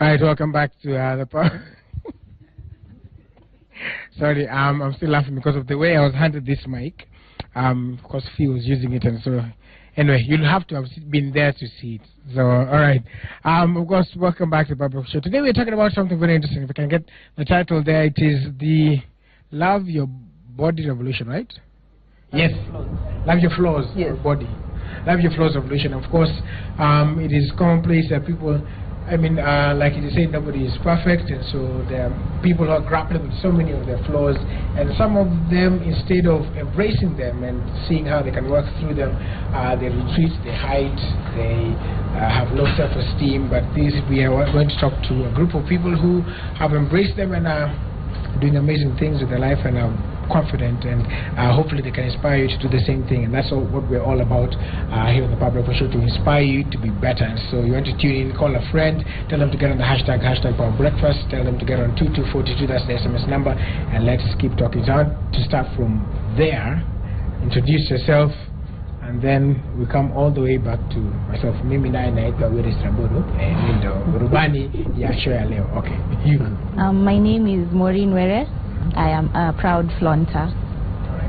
All right, welcome back to the Sorry, I'm still laughing because of the way I was handed this mic. Of course, Fee was using it, and so anyway, you'll have to have been there to see it. So, all right. Of course, welcome back to the Purple Show. Today we're talking about something very interesting. If I can get the title there, it is the Love Your Body Revolution, right? Yes. Love Your Flaws. Yes. Body. Love Your Flaws Revolution. Of course, it is commonplace that people. Like you said, nobody is perfect, and so there are people who are grappling with so many of their flaws, and some of them, instead of embracing them and seeing how they can work through them, they retreat, they hide, they have low self-esteem. But we are going to talk to a group of people who have embraced them and are doing amazing things with their life and are confident, and hopefully they can inspire you to do the same thing. And that's what we're all about here on the Public Show, to inspire you to be better. And so you want to tune in, call a friend, tell them to get on the hashtag Power Breakfast, tell them to get on 2242, that's the SMS number, and let's keep talking. So I want to start from there. Introduce yourself, and then we come all the way back to myself. Mimi na inaitwa Willis Rambodo, and Rubani ya show ya leo. Okay, you. My name is Maureen Were. I am a proud flaunter.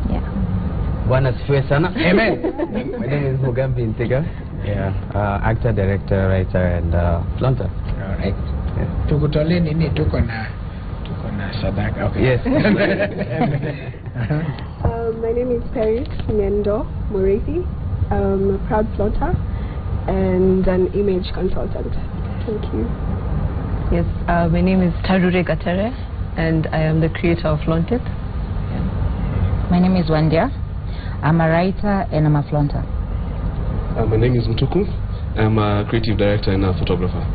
Yeah. Bwana sifiwe sana. Amen. My name is Mugambi Ntega. Yeah. Actor, director, writer, and flaunter. All right. Tukutole nini tuko na sadaka. Okay. Yes. My name is Paris Nyendo Morethi. I'm a proud flaunter and an image consultant. Thank you. Yes. My name is Tarure Gatere, and I am the creator of Flawntit. Yeah. My name is Wandia. I'm a writer and I'm a flaunter. My name is Mutuku. I'm a creative director and a photographer.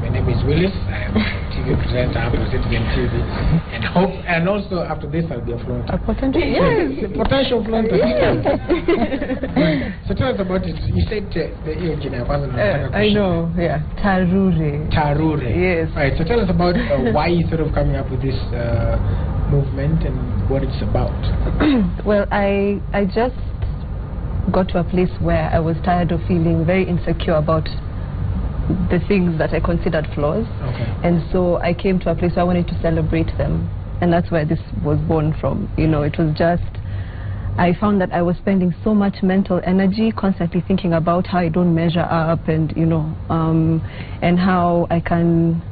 My name is Willis. I am a TV presenter, I'm a Citizen TV. And also after this I'll be a flaunter. A potential? Yes, a potential flaunter. Yes. So tell us about it. You said the engineer wasn't I know, yeah. Tarure. Tarure. Yes. Right, so tell us about why you sort of coming up with this movement and what it's about. Well, I just got to a place where I was tired of feeling very insecure about the things that I considered flaws. Okay. And so I came to a place where I wanted to celebrate them. And that's where this was born from. You know, it was just, I found that I was spending so much mental energy constantly thinking about how I don't measure up, and, you know, and how I can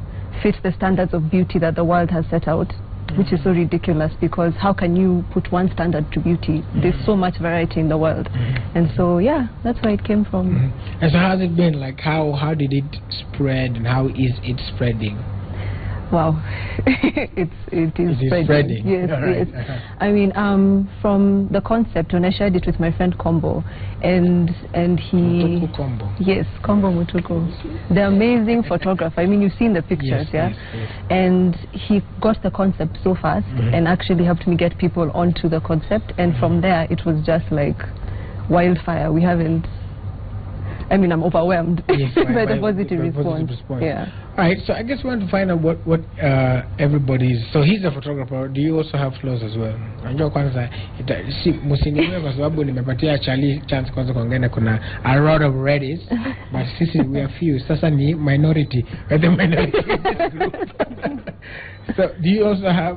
fit the standards of beauty that the world has set out. Which is so ridiculous, because how can you put one standard to beauty? There's so much variety in the world. And so, yeah, that's where it came from. And so how's it been? Like, how did it spread, and how is it spreading? Wow. it is spreading. Yes, right. yes. I mean, from the concept, when I shared it with my friend Kombo, and he... Mutuku Kombo. Yes, Kombo Mutuku. The amazing photographer. I mean, you've seen the pictures, yes, yeah? Yes. And he got the concept so fast, and actually helped me get people onto the concept. And from there, it was just like wildfire. We haven't... I mean, I'm overwhelmed by the positive response. Yeah. All right, so I guess we want to find out what everybody's. So he's a photographer. Do you also have flaws as well? Unajua kwanza msiniwe kwa sababu nimepatia Charlie chance kwanza kuongea, kuna a lot of reddies, but sisi we are few. Sasa ni minority. We're the minority in this group. So do you also have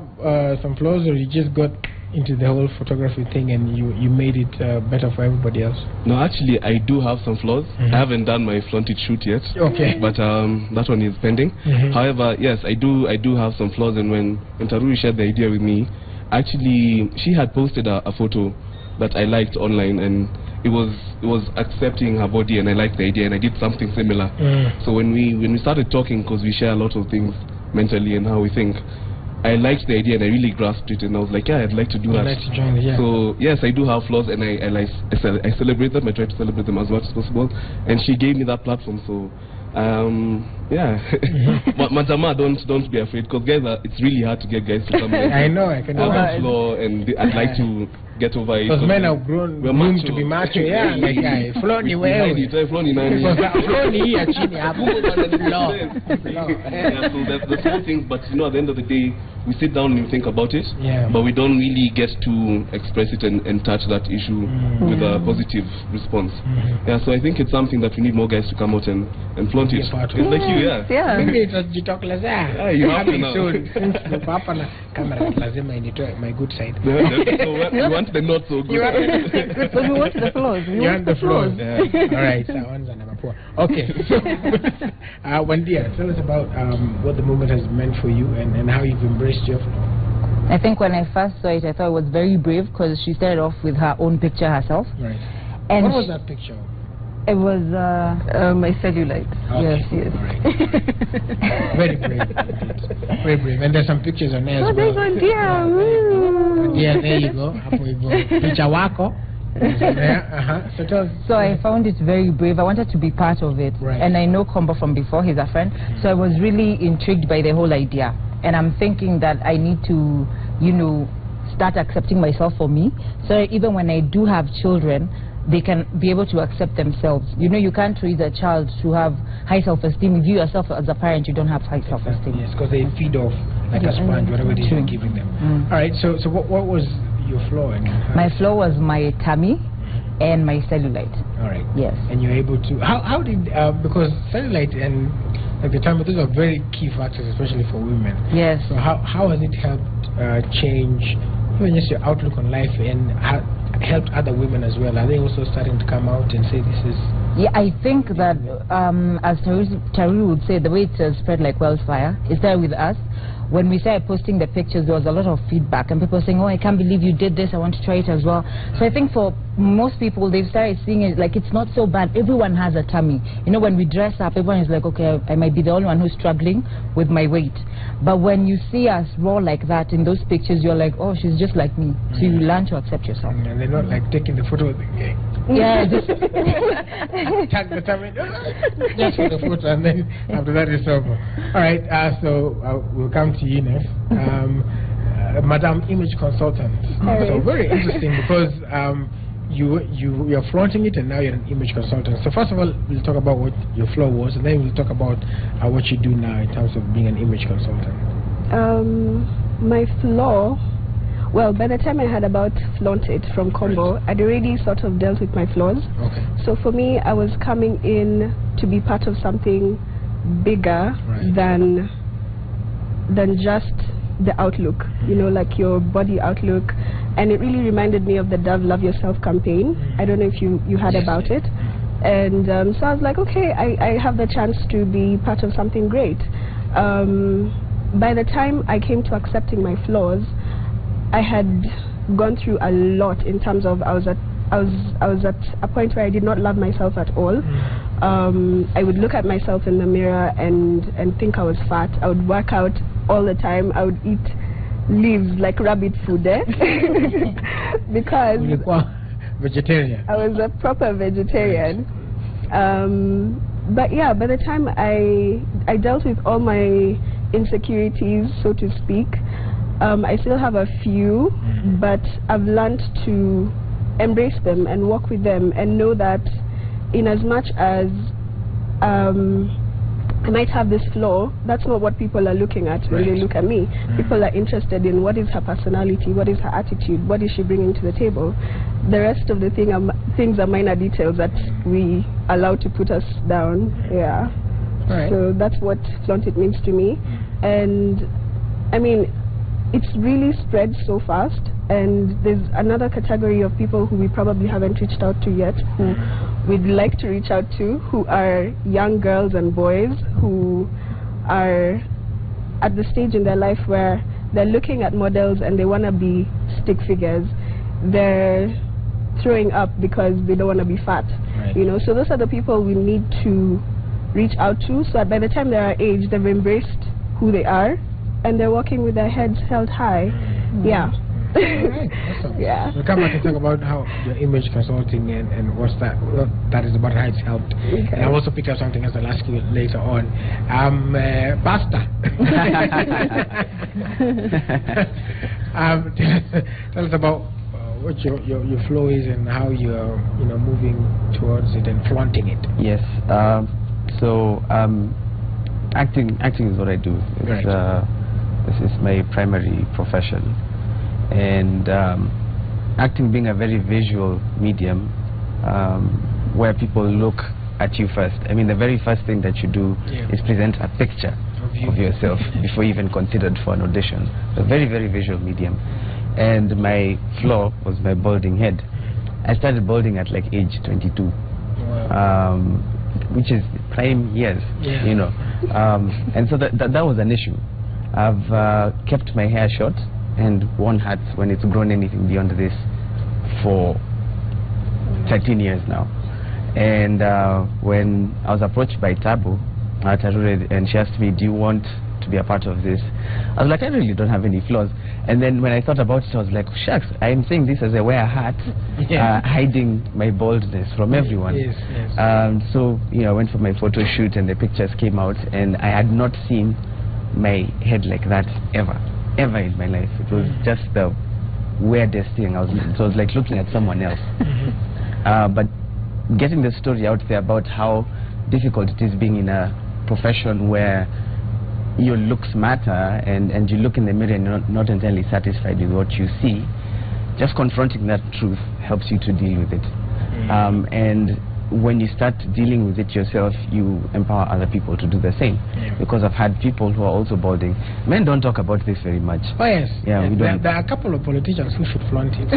some flaws, or you just got into the whole photography thing and you made it better for everybody else? No, actually, I do have some flaws. I haven't done my Flawntit shoot yet. Okay. But that one is pending. However, yes, I do have some flaws. And when Taruri shared the idea with me, actually, she had posted a photo that I liked online, and it was accepting her body, and I liked the idea, and I did something similar. So when we started talking, because we share a lot of things mentally and how we think, I liked the idea and I really grasped it, and I was like, yeah, I'd like to do that. Like to join, yeah. So yes, I do have flaws, and I celebrate them. I try to celebrate them as much as possible, and she gave me that platform. So yeah. But Majama, don't be afraid, because guys, it's really hard to get guys to come in. I know, I can imagine. Flaw, and I'd like to get over it. Because men have grown to be macho, yeah. Like, yeah, Floni wewe. Floni nani? Floni hii ya chini hapo. Yeah, so that's whole thing. But you know, at the end of the day, we sit down and we think about it. Yeah. But we don't really get to express it and touch that issue with a positive response. Yeah. So I think it's something that we need more guys to come out and and Flawntit. It's like you, Yeah. Maybe it was Jitokless. You have to now. Soon. Camera, lazima initoe my good side. So we want the not so good. But we want the flaws. You want the flaws. Yeah. All right, so one's number 4. Okay. Wandia, tell us about what the movement has meant for you and how you've embraced your flaw. I think when I first saw it, I thought it was very brave because she started off with her own picture herself. Right. And what was that picture? It was my cellulite. Okay. Yes. Right. Very brave. Very brave. And there's some pictures on there as well. There's one dear. Yeah, there you go. Hapo hivyo. Picha wako. So I found it very brave. I wanted to be part of it. Right. And I know Combo from before, he's a friend. So I was really intrigued by the whole idea. And I'm thinking that I need to, start accepting myself for me. So even when I do have children, they can be able to accept themselves. You can't raise a child to have high self-esteem if you yourself as a parent, you don't have high self-esteem. Yes, because they feed off like a sponge, whatever it is you're giving them. All right, so what was your flaw? My flaw was my tummy and my cellulite. All right. Yes. And you're able to, how did, because cellulite and like the tummy, those are very key factors, especially for women. Yes. So how has it helped change even just your outlook on life and helped other women as well? Are they also starting to come out and say this is... Yeah, I think that as Taru would say, the way it spread like wildfire is there with us. When we started posting the pictures, there was a lot of feedback and people saying, oh, I can't believe you did this, I want to try it as well. So I think for most people, they've started seeing it like it's not so bad. Everyone has a tummy. When we dress up, everyone is like, okay, I might be the only one who's struggling with my weight. But when you see us raw like that in those pictures, you're like, oh, she's just like me. So you learn to accept yourself. And they're not like taking the photo with the gang. Yeah, just tag the tummy just for the photo, and then after that it's over. All right, so we'll come to you next. Madam Image Consultant. So very interesting because you're flaunting it and now you're an image consultant. So first of all, we'll talk about what your flaw was, and then we'll talk about what you do now in terms of being an image consultant. My flaw, well, by the time I heard about Flawntit from Combo, I'd already sort of dealt with my flaws. Okay. So for me, I was coming in to be part of something bigger than just the outlook, like your body outlook. And it really reminded me of the Dove Love Yourself campaign. I don't know if you heard about it. And so I was like, okay, I have the chance to be part of something great. By the time I came to accepting my flaws, I had gone through a lot in terms of I was at a point where I did not love myself at all. I would look at myself in the mirror and think I was fat. I would work out all the time. I would eat leaves like rabbit food because vegetarian. I was a proper vegetarian. But yeah, by the time I dealt with all my insecurities, so to speak, I still have a few, but I've learned to embrace them and walk with them and know that in as much as I might have this flaw, that's not what people are looking at when they look at me. People are interested in what is her personality, what is her attitude, what is she bringing to the table. The rest of the things are minor details that we allow to put us down. Yeah. So that's what Flawntit means to me. And I mean, it's really spread so fast, and there's another category of people who we probably haven't reached out to yet, who we'd like to reach out to, who are young girls and boys who are at the stage in their life where they're looking at models and they want to be stick figures. They're throwing up because they don't want to be fat. So those are the people we need to reach out to, so that by the time they're our age, they've embraced who they are and they're walking with their heads held high. Yeah. Awesome. Yeah. We'll come back and talk about how your image consulting and what that is about, how it's helped. And I'll also pick up something else I'll ask you later on. Pastor. Tell us about what your flow is and how you're moving towards it and flaunting it. Yes. So acting is what I do. This is my primary profession, and acting being a very visual medium, where people look at you first. I mean, the very first thing that you do is present a picture of yourself before you even considered for an audition. A very, very visual medium. And my flaw was my balding head. I started balding at like age 22, which is prime years, you know. And so that was an issue. I've kept my hair short and worn hats when it's grown anything beyond this for 13 years now. And when I was approached by Tarure, and she asked me, do you want to be a part of this? I was like, I really don't have any flaws. And then when I thought about it, I was like, shucks, I'm saying this as I wear a hat, hiding my baldness from everyone. So, you know, I went for my photo shoot and the pictures came out, and I had not seen my head like that ever in my life. It was just the weirdest thing. It was like looking at someone else. But getting the story out there about how difficult it is being in a profession where your looks matter, and you look in the mirror and you're not entirely satisfied with what you see, just confronting that truth helps you to deal with it. And when you start dealing with it yourself, you empower other people to do the same. Because I've had people who are also balding. Men don't talk about this very much. Oh yes. We don't. There are a couple of politicians who should flaunt it.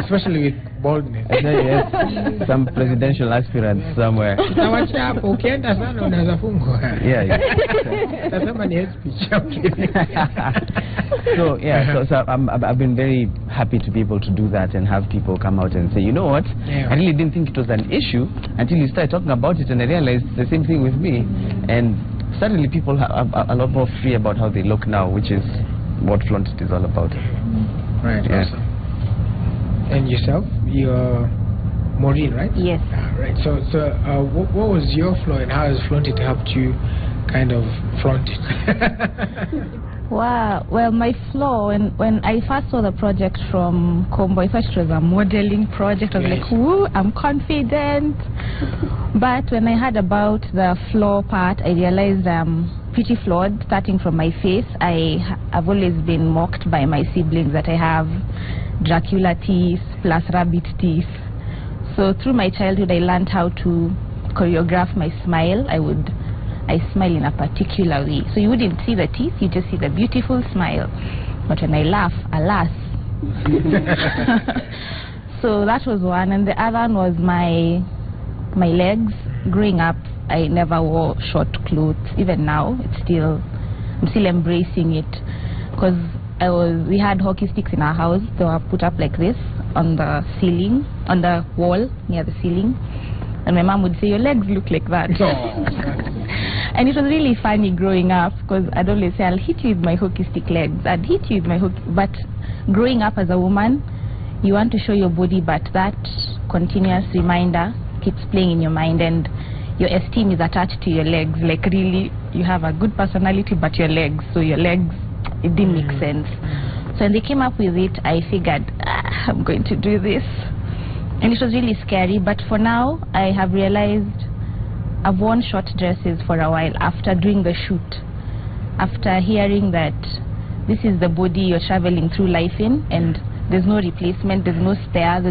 Especially with baldness. Yes. Some presidential aspirants somewhere. So I've been very happy to be able to do that and have people come out and say, you know what, I really didn't think it was an issue until you started talking about it, and I realized the same thing with me. And suddenly people are a lot more free about how they look now, which is what Flawntit is all about. Right. Awesome. And yourself, you're Maureen, right? Yes. Right. So what was your flaw, and how has Flawntit helped you kind of flaunt it? Wow. Well, my flaw, when I first saw the project from Combo, I thought it was a modeling project. I was like, woo, I'm confident. But when I heard about the flaw part, I realized I'm pretty flawed, starting from my face. I've always been mocked by my siblings that I have Dracula teeth plus rabbit teeth. So through my childhood, I learned how to choreograph my smile. I smile in a particular way. So you wouldn't see the teeth, you just see the beautiful smile. But when I laugh, alas. So that was one. And the other one was my legs. Growing up, I never wore short clothes. Even now, I'm still embracing it. Because we had hockey sticks in our house. They were put up like this on the ceiling, on the wall near the ceiling. And my mom would say, your legs look like that. And it was really funny growing up, because I'd always say, I'll hit you with my hockey stick legs. I'd hit you with my hockey. But growing up as a woman, you want to show your body, but that continuous reminder keeps playing in your mind, and your esteem is attached to your legs. Like really, you have a good personality, but your legs. So your legs, it didn't make sense. So when they came up with it, I figured, I'm going to do this. And it was really scary, but for now, I have realized I've worn short dresses for a while after doing the shoot. After hearing that this is the body you're traveling through life in, and there's no replacement, there's no spare,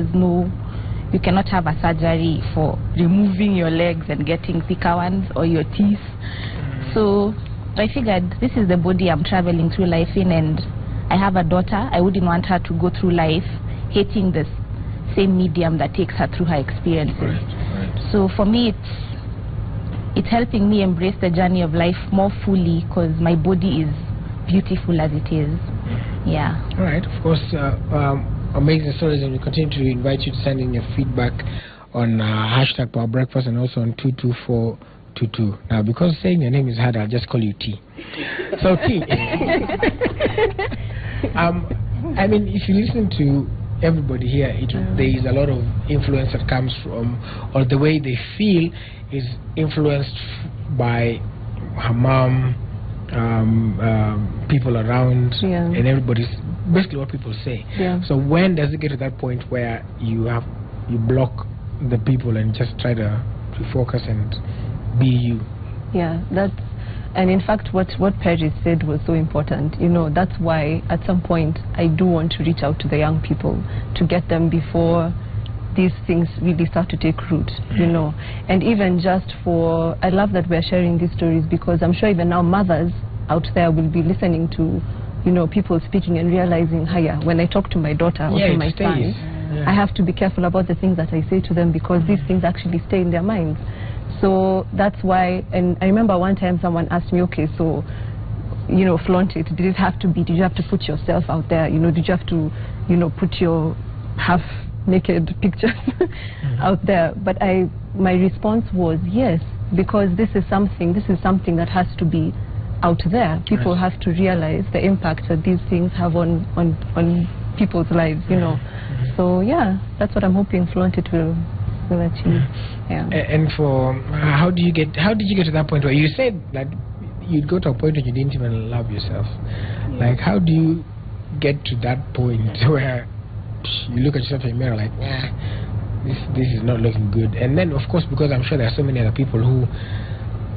you cannot have a surgery for removing your legs and getting thicker ones or your teeth. So I figured this is the body I'm traveling through life in, and I have a daughter. I wouldn't want her to go through life hating this same medium that takes her through her experiences. Right. So for me, it's helping me embrace the journey of life more fully, because my body is beautiful as it is. Yeah. All right. Of course, amazing stories, and we continue to invite you to send in your feedback on hashtag Power Breakfast and also on 22422. Now, because saying your name is hard, I'll just call you T. So T. I mean, if you listen to everybody here, there is a lot of influence that comes from, or the way they feel is influenced by her mom, people around, and everybody's basically what people say. So when does it get to that point where you block the people and just try to focus and be you? And in fact, what Perry said was so important. You know, that's why at some point I do want to reach out to the young people to get them before these things really start to take root, you know. And even just for, I love that we're sharing these stories, because I'm sure even now mothers out there will be listening to, you know, people speaking and realizing, hiya, when I talk to my daughter or to my son, I have to be careful about the things that I say to them, because these things actually stay in their minds. So that's why, and I remember one time someone asked me, okay, so, you know, Flawntit, did you have to put yourself out there, you know, did you have to, you know, put your half-naked pictures out there? But my response was yes, because this is something that has to be out there. People have to realize the impact that these things have on people's lives, you know. So yeah, that's what I'm hoping Flawntit will achieve. Yeah. And for how did you get to that point where you said that you'd go to a point where you didn't even love yourself? Like, how do you get to that point where you look at yourself in the mirror like, this is not looking good? And then of course, because I'm sure there are so many other people who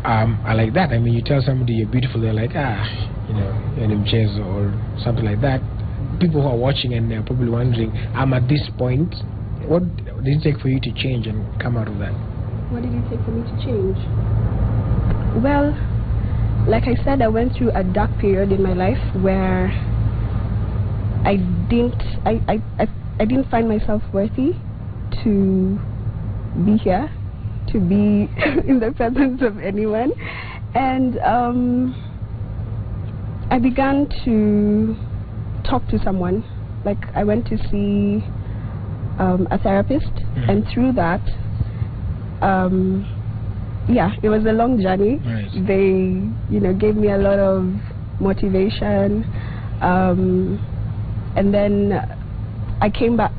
are like that. I mean, you tell somebody you're beautiful, they're like, you know, you're in chairs or something like that. People who are watching and they're probably wondering, I'm at this point. What did it take for you to change and come out of that? What did it take for me to change? Well, like I said, I went through a dark period in my life where I didn't find myself worthy to be here, to be in the presence of anyone. And I began to talk to someone. Like, I went to see a therapist, and through that, it was a long journey. They, you know, gave me a lot of motivation, and then I came back.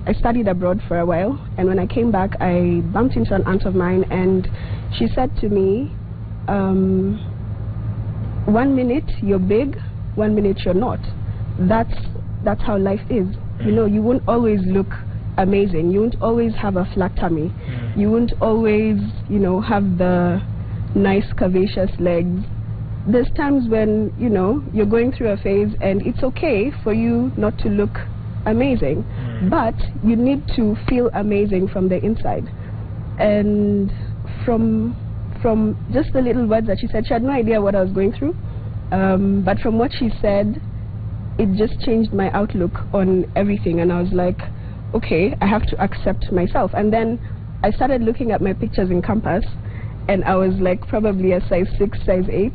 I studied abroad for a while, and when I came back, I bumped into an aunt of mine, and she said to me, 1 minute you're big, 1 minute you're not. That's how life is. You know, you won't always look amazing. You won't always have a flat tummy. You won't always, you know, have the nice curvaceous legs. There's times when, you know, you're going through a phase and it's okay for you not to look amazing, but you need to feel amazing from the inside. And from just the little words that she said, she had no idea what I was going through, but from what she said, it just changed my outlook on everything. And I was like, okay, I have to accept myself. And then I started looking at my pictures in Compass, and I was like probably a size 6, size 8,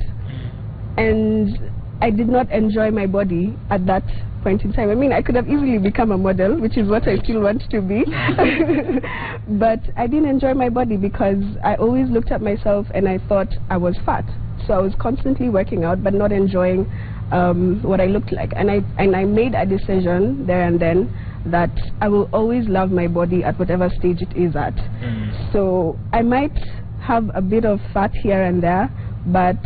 and I did not enjoy my body at that point in time. I mean, I could have easily become a model, which is what I still want to be, but I didn't enjoy my body because I always looked at myself and I thought I was fat. So I was constantly working out but not enjoying what I looked like. And I made a decision there and then that I will always love my body at whatever stage it is at. So I might have a bit of fat here and there, but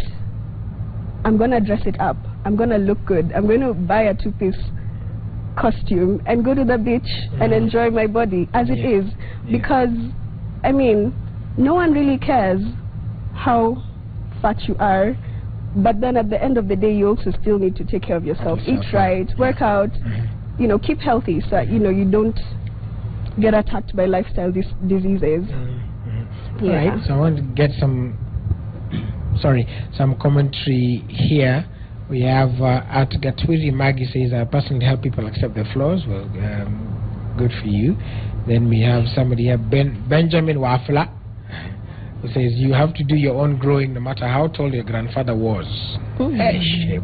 I'm going to dress it up. I'm going to look good. I'm going to buy a 2-piece costume and go to the beach and enjoy my body as it is. Because, I mean, no one really cares how fat you are, but then at the end of the day, you also still need to take care of yourself. Eat right, work out, you know, keep healthy so that, you know, you don't get attacked by lifestyle diseases. Right, so I want to get some commentary here. We have at Gatwiri Maggie says, I personally help people accept their flaws. Well, good for you. Then we have somebody here, Benjamin Wafla, who says, you have to do your own growing no matter how tall your grandfather was. That's deep.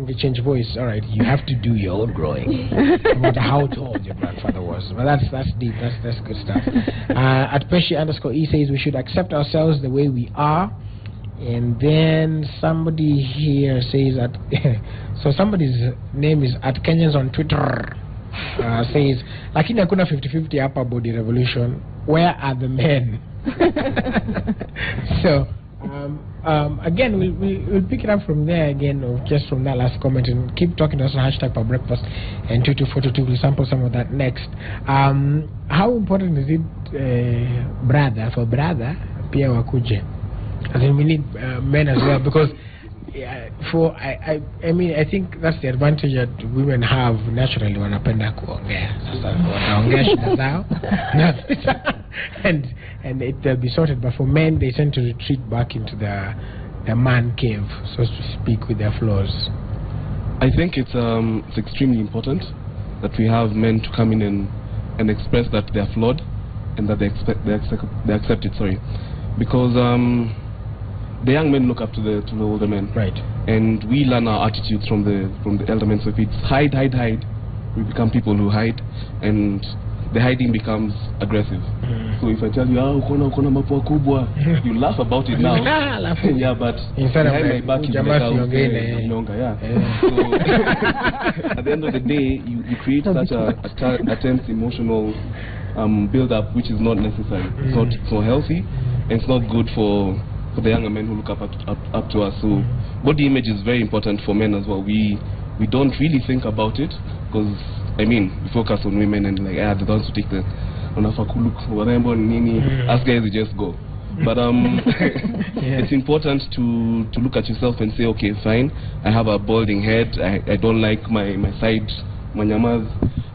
Deep change voice. All right, you have to do your own growing no matter how tall your grandfather was. Well, that's deep. That's good stuff. At Pesci_E says we should accept ourselves the way we are. And then somebody here says that so somebody's name is at Kenyans on Twitter. Says, lakini hakuna 50-50 hapa body revolution. Where are the men? So again, we'll pick it up from there again, or just from that last comment, and keep talking to us on #breakfast and 22422. We'll sample some of that next. How important is it, brother, pia wakuje? I think we need men as well, because yeah, I mean, I think that's the advantage that women have naturally wanapenda kuongea. Sasa wanaongea shida zao and it'll be sorted. But for men, they tend to retreat back into the man cave, so to speak, with their flaws. I think it's extremely important that we have men to come in and express that they're flawed and that they accept it. Sorry, because the young men look up to the older men, right? And we learn our attitudes from the elder men. So if it's hide, we become people who hide, and the hiding becomes aggressive. So if I tell you, ukona mapua kubwa, you laugh about it now. Yeah, but behind my back you longer. Yeah. So at the end of the day, you create such a tense emotional build-up, which is not necessary. It's not so healthy, and it's not good for the younger men who look up to us. So body image is very important for men as well. We don't really think about it, because I mean, we focus on women and like the ones who take the whatever nini. Us guys, we just go. But it's important to look at yourself and say, okay, fine, I have a balding head, I don't like my side manyamas,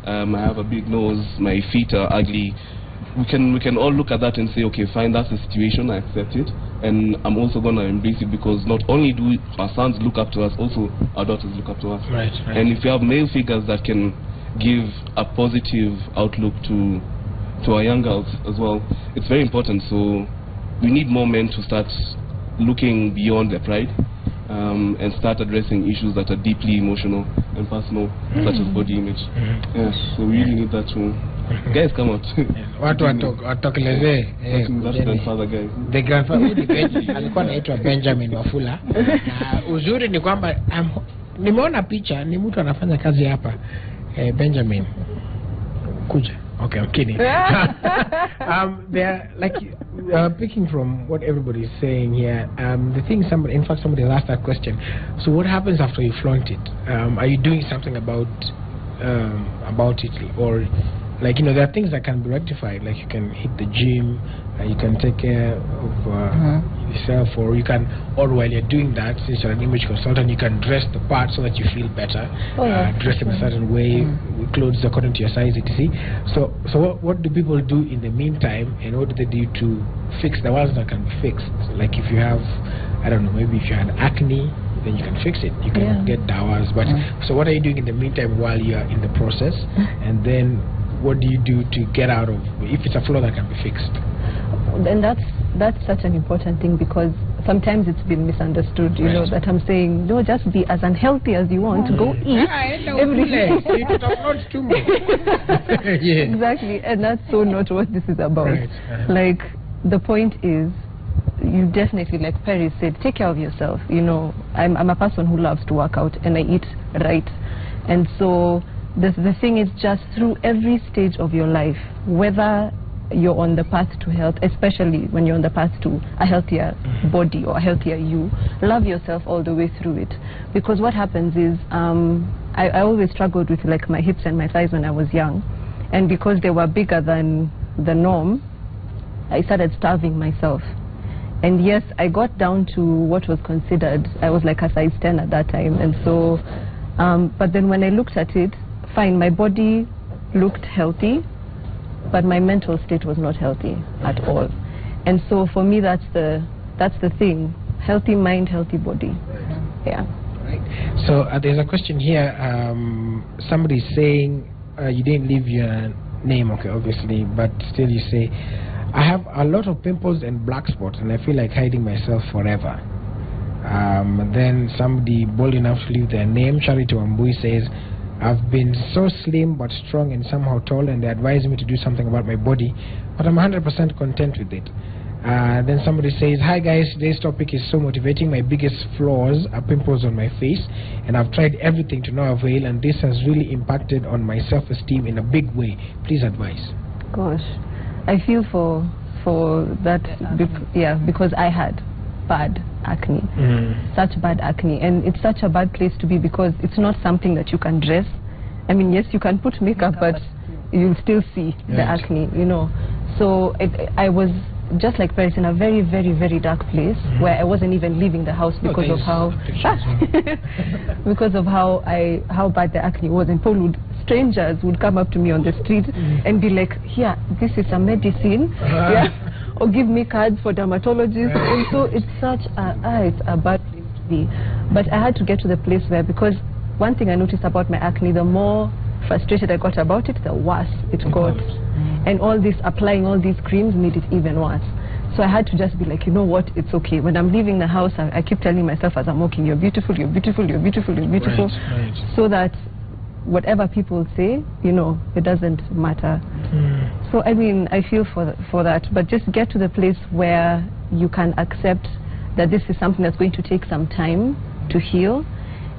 I have a big nose, my feet are ugly. We can all look at that and say, okay, fine, that's the situation, I accept it, and I'm also going to embrace it, because not only do our sons look up to us, also our daughters look up to us. Right. And if you have male figures that can give a positive outlook to our young girls as well, it's very important. So we need more men to start looking beyond their pride, and start addressing issues that are deeply emotional and personal, such as body image. Yeah, so we really need that too. Guys, come out. Watu watokelezee. The grandfather alikuwa anaitwa Benjamin Wafula. Uzuri ni kwamba nimeona picha, ni mtu anafanya kazi hapa. Benjamin kuja. Okay, I'm kidding. They're like picking from what everybody is saying here. The thing, somebody has asked that question. So what happens after you flaunt it? Are you doing something about it, or like, you know, there are things that can be rectified, like you can hit the gym, you can take care of yourself, or you can, or while you're doing that, since you're an image consultant, you can dress the part so that you feel better, dress in a certain way, clothes according to your size, etc. So what do people do in the meantime, and what do they do to fix the ones that can be fixed? Like if you have, I don't know, maybe if you had acne, then you can fix it, you can get dawas, but so what are you doing in the meantime while you're in the process? And then what do you do to get out of, if it's a flaw that can be fixed? And that's such an important thing, because sometimes it's been misunderstood, you know, that I'm saying, no, just be as unhealthy as you want, go eat every day. Exactly, and that's so not what this is about. Like, the point is, you definitely, like Perry said, take care of yourself. You know, I'm a person who loves to work out, and I eat right. And so the thing is, just through every stage of your life, whether you're on the path to health, especially when you're on the path to a healthier body or a healthier you, love yourself all the way through it. Because what happens is, I always struggled with like my hips and my thighs when I was young, and because they were bigger than the norm, I started starving myself. And yes, I got down to what was considered, I was like a size 10 at that time. And so, but then when I looked at it, fine, my body looked healthy, but my mental state was not healthy at all. And so for me, that's the thing. Healthy mind, healthy body. Yeah. Right. So there's a question here. Somebody's saying, you didn't leave your name, okay, obviously, but still you say, I have a lot of pimples and black spots, and I feel like hiding myself forever. Then somebody bold enough to leave their name, Charity Wambui, says, I've been so slim but strong and somehow tall, and they advise me to do something about my body, but I'm 100% content with it. Then somebody says, hi guys, today's topic is so motivating. My biggest flaws are pimples on my face, and I've tried everything to no avail, and this has really impacted on my self-esteem in a big way. Please advise. Gosh, I feel for that, because I had bad acne, such bad acne, and it's such a bad place to be, because it's not something that you can dress. I mean, yes, you can put makeup, but you'll still see the acne, you know. So I was just like Paris, in a very, very, very dark place where I wasn't even leaving the house because of how because of how bad the acne was. And strangers would come up to me on the street and be like, "Here, this is a medicine," or give me cards for dermatologists. And so it's such a bad place to be. But I had to get to the place where, because one thing I noticed about my acne, the more frustrated I got about it, the worse it got. And all this, applying all these creams made it even worse. So I had to just be like, you know what, it's okay. When I'm leaving the house, I keep telling myself as I'm walking, you're beautiful, you're beautiful, you're beautiful, you're beautiful. Right. So that whatever people say, you know, it doesn't matter. So I mean, I feel for that, but just get to the place where you can accept that this is something that's going to take some time to heal,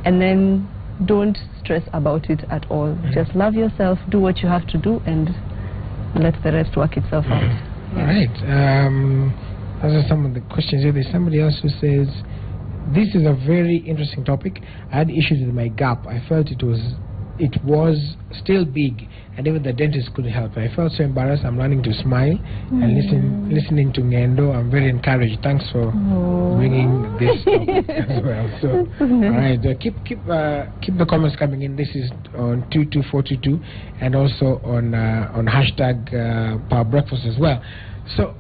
and then don't stress about it at all. Just love yourself, do what you have to do, and let the rest work itself out. All right. Those are some of the questions here. There's somebody else who says, this is a very interesting topic. I had issues with my gap. I felt it was still big, and even the dentist couldn't help it. I felt so embarrassed. I'm learning to smile and listening to Ngendo. I'm very encouraged. Thanks for bringing this topic as well. So, all right, keep the comments coming in. This is on 22422 and also on hashtag Power Breakfast as well. So,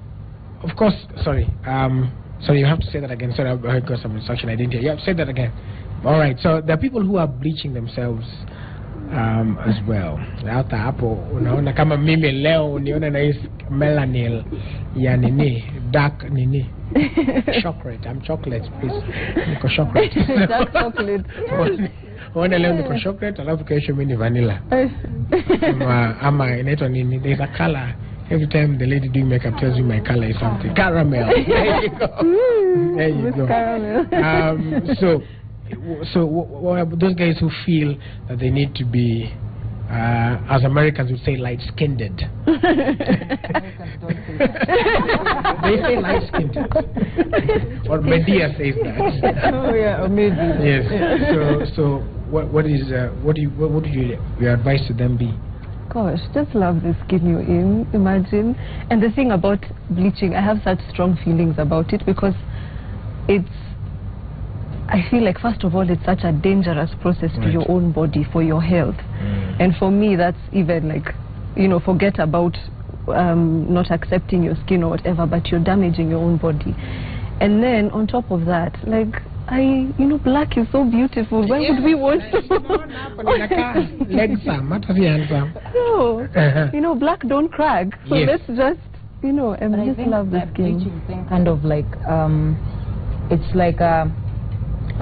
of course, sorry, you have to say that again. Sorry, I got some instruction I didn't hear. Yeah, say that again. All right. So there are people who are bleaching themselves as well. Hata hapo unaona kama mimi leo uniona na melanil ya nini dark nini chocolate. I'm chocolate, please. Niko chocolate. Dark chocolate. Unaona leo niko chocolate, alafu kesho mimi ni vanilla. Ama inaitwa nini? There's a color. Every time the lady doing makeup tells you my color is something. Caramel. There you go. There you go. Caramel. So those guys who feel that they need to be, as Americans would say, light-skinned. They say light-skinned. Or Medea says that. Oh yeah, or maybe. Yes. Yeah. So what would your advice to them be? Gosh, just love the skin you're in. Imagine. And the thing about bleaching, I have such strong feelings about it, because I feel like, first of all, it's such a dangerous process to your own body, for your health. And for me, that's even like, you know, forget about not accepting your skin or whatever, but you're damaging your own body. And then on top of that, like, black is so beautiful. Why would we want to? No, black don't crack. So let's just, and just love the skin. Bleaching thing kind of like, it's like a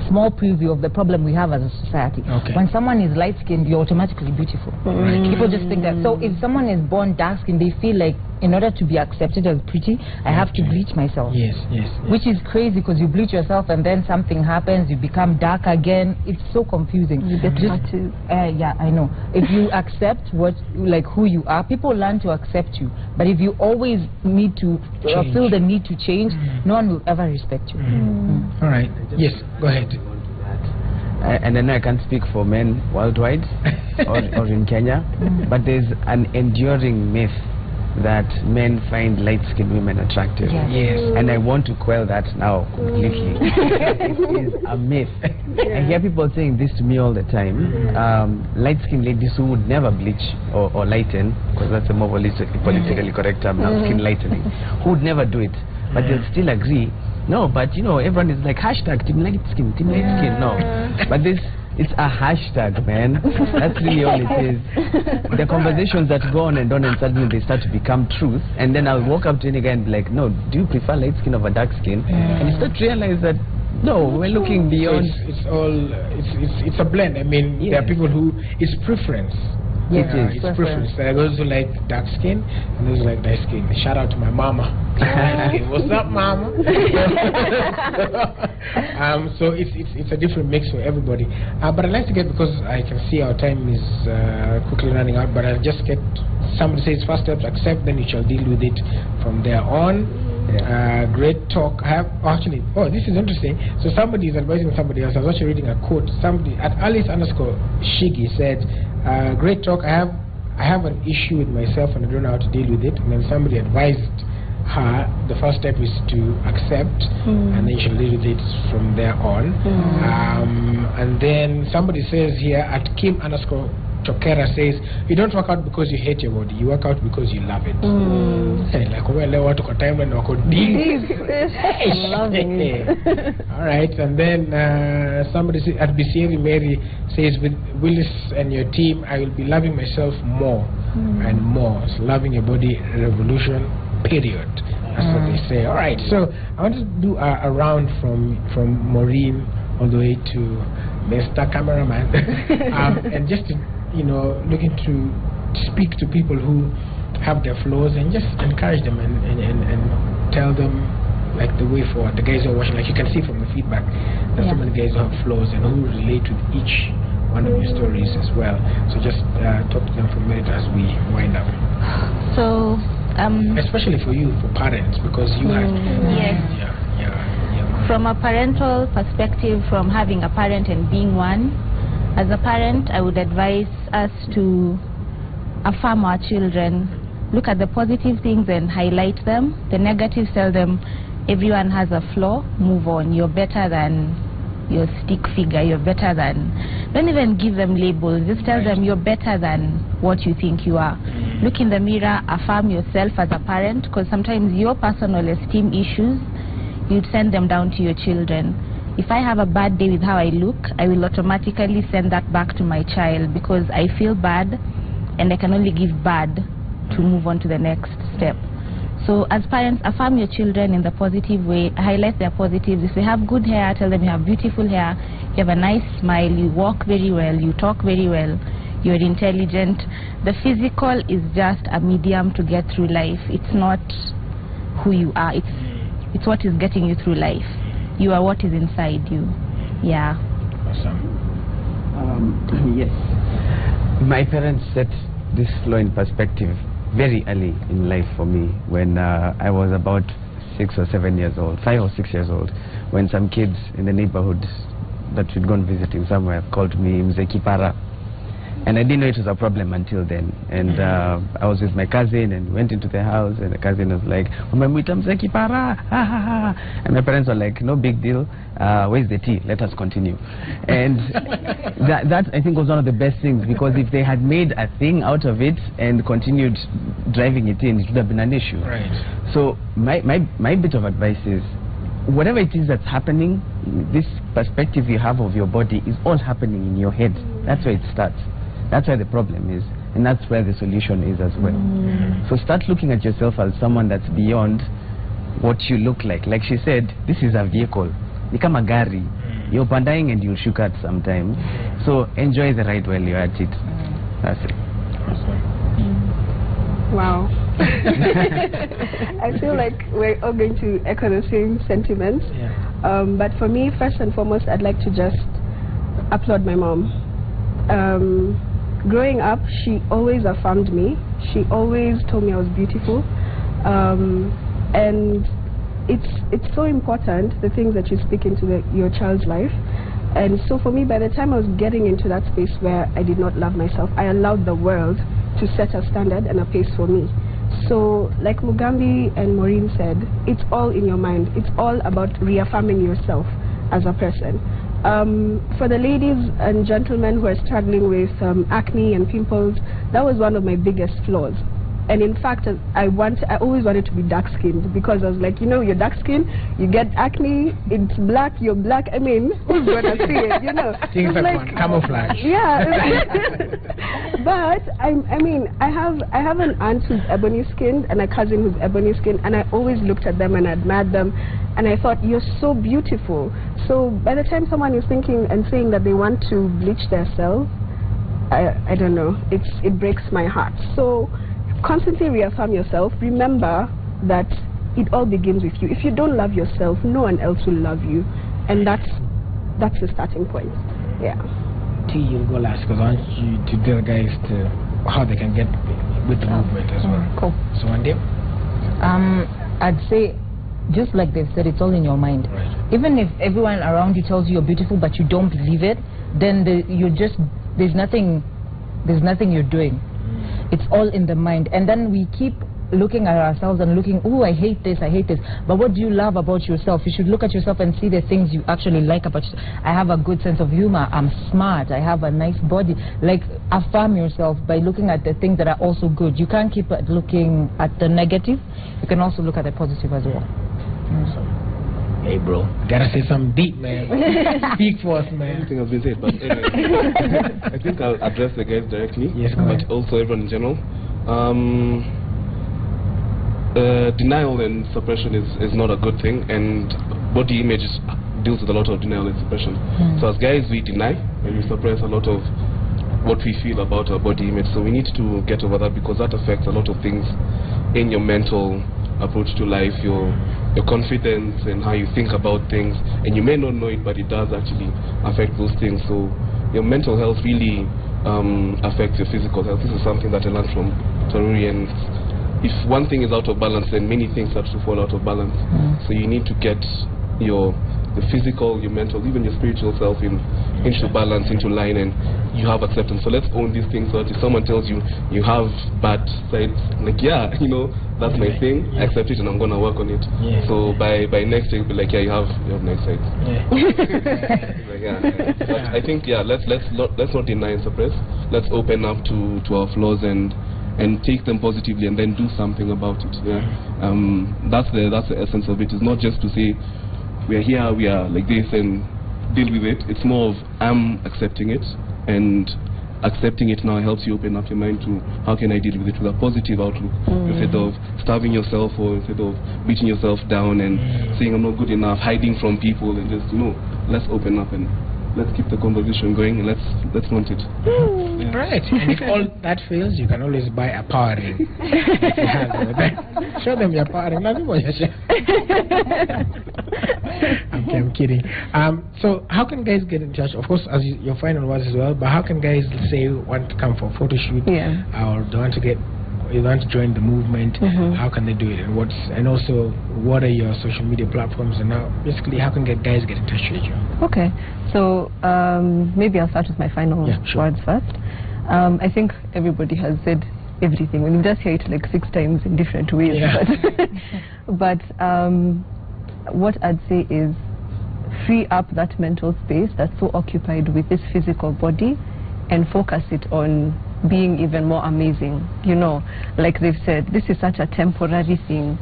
small preview of the problem we have as a society. When someone is light-skinned, you're automatically beautiful. People just think that. So if someone is born dark-skinned, they feel like, in order to be accepted as pretty, I have to bleach myself. Yes. Which is crazy, because you bleach yourself and then something happens, you become dark again. It's so confusing. You get patches. Yeah, I know. If you accept who you are, people learn to accept you. But if you always need to feel the need to change, no one will ever respect you. All right. Yes, go ahead. And I know I can't speak for men worldwide or in Kenya, but there's an enduring myth that men find light-skinned women attractive. Yes. And I want to quell that now completely. It is a myth. I hear people saying this to me all the time. Light-skinned ladies who would never bleach or lighten, because that's a more politically correct term now, skin lightening, who would never do it, but they'll still agree. No, but everyone is like hashtag team light skin, no. But it's a hashtag, man. That's really all it is. The conversations that go on and suddenly they start to become truth, and then I'll walk up to any guy and be like, no, do you prefer light skin over dark skin? And you start to realize that no, we're looking beyond. So it's a blend. I mean, there are people who it's preference. It's preference. There are those who like dark skin and those who like light skin. Shout out to my mama. What's up, mama? So it's a different mix for everybody. But I'd like to get, because I can see our time is quickly running out, but I'll just get, somebody says first steps, accept, then you shall deal with it from there on. Great talk. I have actually, this is interesting. So somebody is advising somebody else. I was actually reading a quote. Somebody at Alice_Shigi said, great talk. I have an issue with myself and I don't know how to deal with it. And then somebody advised her, the first step is to accept, and then you should live with it from there on. And then somebody says here at Kim_Chokera says, you don't work out because you hate your body, you work out because you love it. Hey, like what time when loving it. All right, and then somebody at BCAV Mary says, with Willis and your team, I will be loving myself more and more. So loving your body revolution, period. That's what they say. All right, so I want to do a round from Maureen all the way to Mr. Cameraman, and just to, looking to speak to people who have their flaws and just encourage them and tell them like the way forward. The guys who are watching, like you can see from the feedback, there's so many guys who have flaws and who relate with each one of your stories as well. So just talk to them for a minute as we wind up. So especially for you, for parents, because you have from a parental perspective, from having a parent and being one, as a parent I would advise us to affirm our children, look at the positive things and highlight them, the negatives tell them everyone has a flaw, move on, you're better than your stick figure, you're better than, don't even give them labels, just tell them you're better than what you think you are. Look in the mirror, affirm yourself as a parent, because sometimes your personal esteem issues, you'd send them down to your children. If I have a bad day with how I look, I will automatically send that back to my child because I feel bad and I can only give bad to move on to the next step. So as parents, affirm your children in the positive way, highlight their positives. If they have good hair, tell them you have beautiful hair, you have a nice smile, you walk very well, you talk very well, you're intelligent. The physical is just a medium to get through life. It's not who you are, it's what is getting you through life. You are what is inside you. Yeah. Awesome. Yes. My parents set this flaw in perspective very early in life for me when I was about 6 or 7 years old, 5 or 6 years old, when some kids in the neighborhood that we'd gone visiting somewhere called me Mzee Kipara. And I didn't know it was a problem until then. And I was with my cousin and went into the house and the cousin was like, Umemwita Mzee Kipara, ha ha ha. And my parents were like, no big deal, where's the tea? Let us continue. And that I think was one of the best things, because if they had made a thing out of it and continued driving it in, it would have been an issue. Right. So my bit of advice is, whatever it is that's happening, this perspective you have of your body is all happening in your head. That's where it starts. That's where the problem is, and that's where the solution is as well. So start looking at yourself as someone that's beyond what you look like. Like she said, this is a vehicle. Become a gari. You're pandaing and you'll shook at sometimes. So enjoy the ride while you're at it. That's it. Wow. I feel like we're all going to echo the same sentiments. But for me, first and foremost, I'd like to just applaud my mom. Growing up, she always affirmed me. She always told me I was beautiful. And it's so important, the things that you speak into your child's life. And so for me, by the time I was getting into that space where I did not love myself, I allowed the world to set a standard and a pace for me. So like Mugambi and Maureen said, it's all in your mind. It's all about reaffirming yourself as a person. For the ladies and gentlemen who are struggling with acne and pimples, that was one of my biggest flaws. And in fact, I always wanted to be dark-skinned, because I was like, you're dark-skinned, you get acne, it's black, you're black. I mean, who's gonna see it, Things like camouflage. Yeah. But I mean, I have an aunt who's ebony-skinned and a cousin who's ebony-skinned, and I always looked at them and admired them, and I thought, you're so beautiful. So by the time someone is thinking and saying that they want to bleach their cells, I don't know, it breaks my heart. So constantly reaffirm yourself. Remember that it all begins with you. If you don't love yourself, no one else will love you, and that's the starting point. Yeah. T, you'll go last, because I want you to tell guys how they can get with the movement as well. Cool. So one day, I'd say, just like they've said, it's all in your mind. Right. Even if everyone around you tells you you're beautiful but you don't believe it, then there's nothing you're doing. It's all in the mind. And then we keep looking at ourselves and looking, oh, I hate this, but what do you love about yourself? You should look at yourself and see the things you actually like about yourself. I have a good sense of humor, I'm smart, I have a nice body. Like, affirm yourself by looking at the things that are also good. You can't keep looking at the negative, you can also look at the positive as well. Hey bro, gotta say something deep, man. Speak for us, man. Everything has been said, but anyway, I think I'll address the guys directly, yes, but also everyone in general. Denial and suppression is not a good thing, and body image deals with a lot of denial and suppression. So as guys, we deny and we suppress a lot of what we feel about our body image. So we need to get over that, because that affects a lot of things in your mental approach to life, your confidence and how you think about things, and you may not know it, but it does actually affect those things. So your mental health really affects your physical health. This is something that I learned from Taruri, and if one thing is out of balance, then many things start to fall out of balance. So you need to get your physical, your mental, even your spiritual self into balance, into line, and you have acceptance. So let's own these things. So that if someone tells you you have bad sides, like, yeah, you know, that's my thing, I accept it and I'm gonna work on it. So by next day, you'll be like, yeah, you have nice sides. Like, but I think, yeah, let's not deny and suppress. Let's open up to our flaws and take them positively, and then do something about it. That's the essence of it. It's not just to say we are here, we are like this, and deal with it. It's more of, I'm accepting it, and accepting it now helps you open up your mind to how can I deal with it with a positive outlook, instead of starving yourself, or instead of beating yourself down and saying I'm not good enough, hiding from people, and just, you know, let's open up and let's keep the conversation going, and let's want it. Right. And if all that fails, you can always buy a power ring. Show them your power ring. I'm kidding. So how can guys get in touch? Of course, as your final words as well, but how can guys, say, want to come for a photo shoot, or they want to join the movement? How can they do it? And also, what are your social media platforms? And now, basically, how can guys get in touch with you? Okay, so maybe I'll start with my final words first. I think everybody has said everything. When you just hear it like 6 times in different ways. But what I'd say is, free up that mental space that's so occupied with this physical body, and focus it on being even more amazing. You know, like they've said, this is such a temporary thing,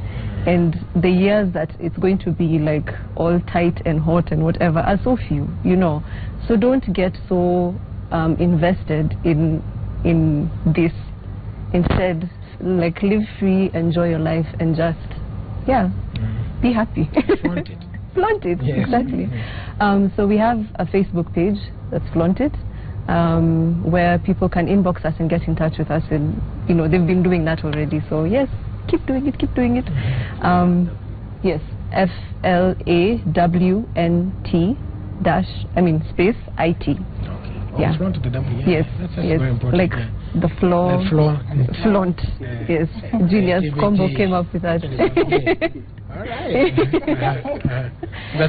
and the years that it's going to be like all tight and hot and whatever are so few, you know. So don't get so invested in this. Instead, like, live free, enjoy your life, and just be happy. Flaunt it. Flaunt it, exactly. So we have a Facebook page that's Flawntit, where people can inbox us and get in touch with us, and, you know, they've been doing that already. So yes, keep doing it. Yes, FLAWNT space IT. Okay. Flaunt the W. Yes, that's very important. Like the floor. Flaunt. Yes, genius combo came up with that. All right.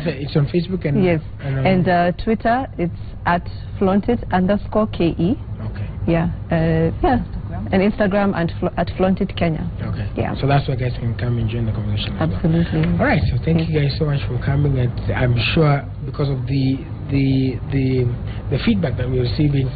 It's on Facebook and and Twitter. It's at Flawntit_KE. Okay. And Instagram at Flawntit Kenya. Okay. Yeah. So that's where guys can come and join the conversation. Absolutely. Well. All right. So thank you guys so much for coming. And I'm sure because of the feedback that we're receiving,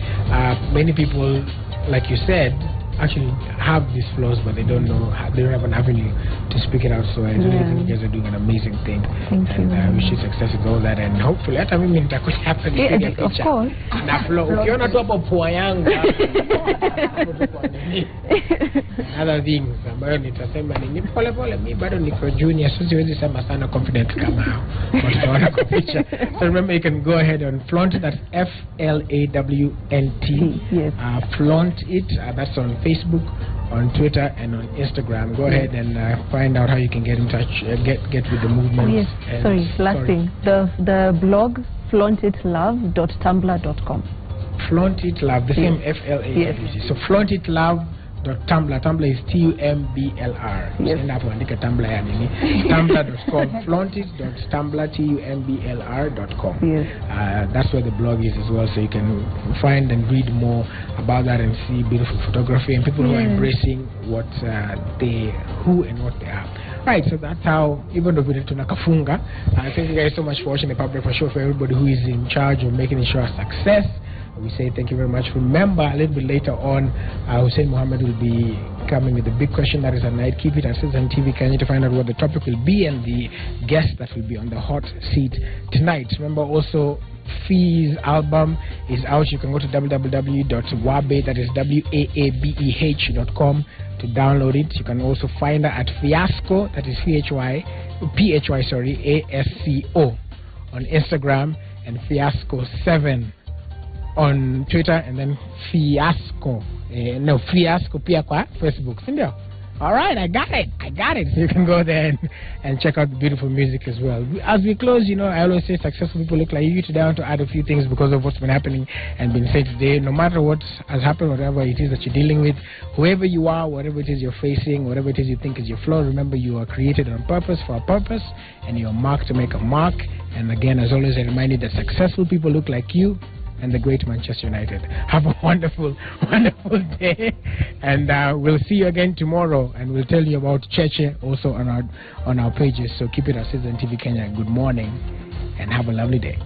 many people, like you said, actually have these flaws, but they don't have an avenue to speak it out. So I really think you guys are doing an amazing thing. Thank you. And wish you success with all that, and hopefully hata mimi nitakuja hapa nipige picha. Of course. Na flow. Ukiona tu hapo pua yangu. Other things ambayo nitasema ni pole pole, mimi bado niko junior, so siwezi sema sana confident kama hao. But utaona kwa picha. So remember, you can go ahead and flaunt, that's FLAWNT. Yes. Flaunt it. That's on Facebook, on Twitter, and on Instagram. Go ahead and find out how you can get in touch, get with the movement. Yes. Last thing. The blog flauntitLove.tumblr.com. Flawntit Love, the same FLAWT. So Flawntit Love, Tumblr. Tumblr is TUMBLR. Yes. Tumblr.com. Flawntit.tumblr.com. Yes. That's where the blog is as well, so you can find and read more about that and see beautiful photography and people who are embracing what who and what they are. Right, so that's how, even though we did Tunakafunga, thank you guys so much for watching the Public for Show. For everybody who is in charge of making sure a success, we say thank you very much. Remember, a little bit later on, Hussein Mohammed will be coming with the big question that is at night. Keep it at Citizen TV Kenya to find out what the topic will be and the guest that will be on the hot seat tonight. Remember also, Fee's album is out. You can go to www.wabe, that is WAABEH.com to download it. You can also find her at Fiasco, that is ASCO on Instagram, and Fiasco7 on Twitter, and then Fiasco Fiasco pia kwa Facebook, sindio? Alright, I got it. So you can go there and check out the beautiful music as well. As we close, you know, I always say successful people look like you. Today I want to add a few things because of what's been happening and been said today. No matter what has happened, whatever it is that you're dealing with, whoever you are, whatever it is you're facing, whatever it is you think is your flaw, remember you are created on purpose for a purpose, and you're marked to make a mark. And again, as always, I remind you that successful people look like you and the great Manchester United. Have a wonderful, wonderful day, and we'll see you again tomorrow, and we'll tell you about Cheche also on our pages. So keep it at Citizen TV Kenya. Good morning, and have a lovely day.